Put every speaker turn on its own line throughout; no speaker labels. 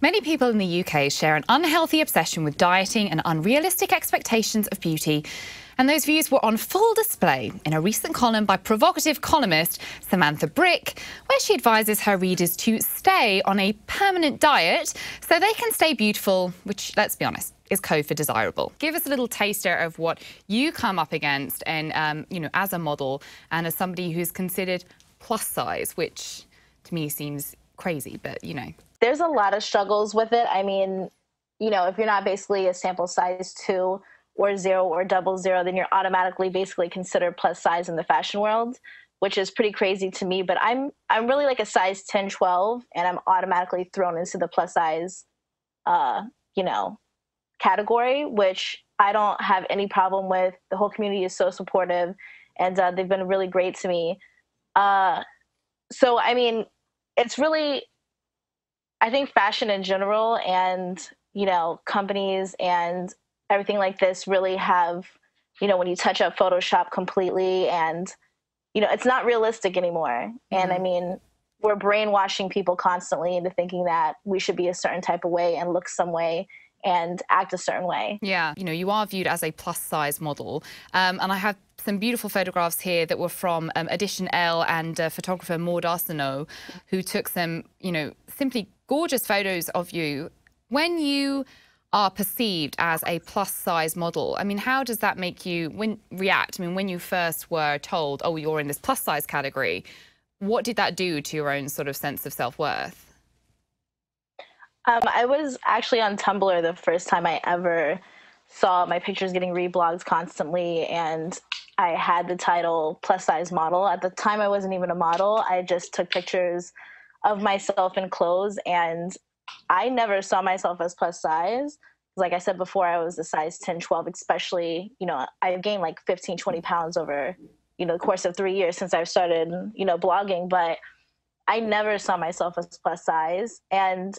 Many people in the UK share an unhealthy obsession with dieting and unrealistic expectations of beauty. And those views were on full display in a recent column by provocative columnist Samantha Brick, where she advises her readers to stay on a permanent diet so they can stay beautiful, which, let's be honest, is code for desirable. Give us a little taster of what you come up against and, as a model and as somebody who's considered plus size, which to me seems crazy, but,
There's a lot of struggles with it. I mean, if you're not basically a sample size 2 or 0 or 00, then you're automatically basically considered plus size in the fashion world, which is pretty crazy to me. But I'm really like a size 10, 12, and I'm automatically thrown into the plus size, category, which I don't have any problem with. The whole community is so supportive, and they've been really great to me. So, I mean, it's really, I think fashion in general and, companies and everything like this really have, when you touch up Photoshop completely and, it's not realistic anymore. Mm-hmm. And I mean, we're brainwashing people constantly into thinking that we should be a certain type of way and look some way and act a certain way.
Yeah, you are viewed as a plus size model. And I have some beautiful photographs here that were from Edition L and photographer Maud Arsenault, who took some, simply gorgeous photos of you. When you are perceived as a plus size model, I mean, how does that make you react? I mean, when you first were told, oh, you're in this plus size category, what did that do to your own sort of sense of self-worth?
I was actually on Tumblr the first time I ever saw my pictures getting reblogged constantly, and I had the title plus size model. At the time, I wasn't even a model. I just took pictures of myself in clothes, and I never saw myself as plus size. Like I said before, I was a size 10, 12, especially, I gained like 15, 20 pounds over, the course of 3 years since I've started, blogging, but I never saw myself as plus size. And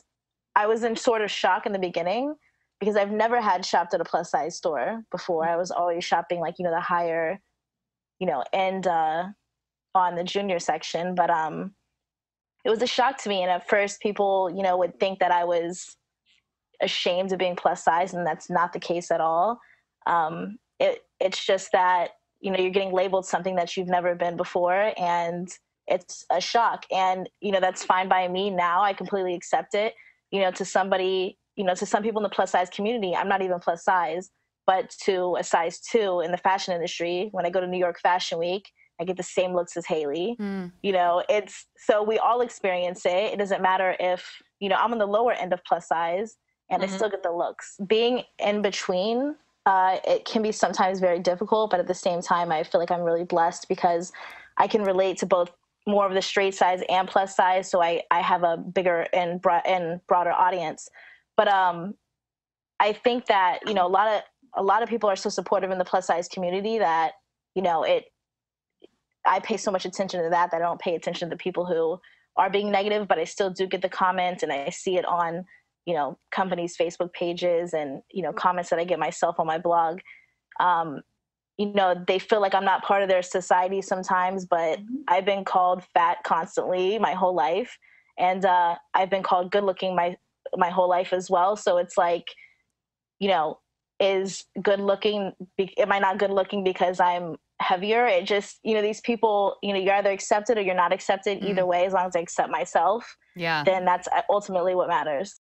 I was in sort of shock in the beginning because I've never had shopped at a plus size store before. I was always shopping like, the higher, end on the junior section. But it was a shock to me. And at first people, would think that I was ashamed of being plus size, and that's not the case at all. It's just that, you're getting labeled something that you've never been before, and it's a shock. And, that's fine by me now. I completely accept it. To somebody, to some people in the plus size community, I'm not even plus size, but to a size 2 in the fashion industry, when I go to New York Fashion Week, I get the same looks as Hailey. It's, so we all experience it. It doesn't matter if, I'm on the lower end of plus size and I still get the looks. Being in between, it can be sometimes very difficult, but at the same time, I feel like I'm really blessed because I can relate to both more of the straight size and plus size, so I have a bigger and broader audience. But I think that a lot of people are so supportive in the plus size community that I pay so much attention to that I don't pay attention to the people who are being negative, but I still do get the comment, and I see it on companies' Facebook pages and comments that I get myself on my blog. They feel like I'm not part of their society sometimes, but I've been called fat constantly my whole life. And I've been called good looking my whole life as well. So it's like, is good looking, am I not good looking because I'm heavier? It just, these people, you're either accepted or you're not accepted. Either way, as long as I accept myself, then that's ultimately what matters.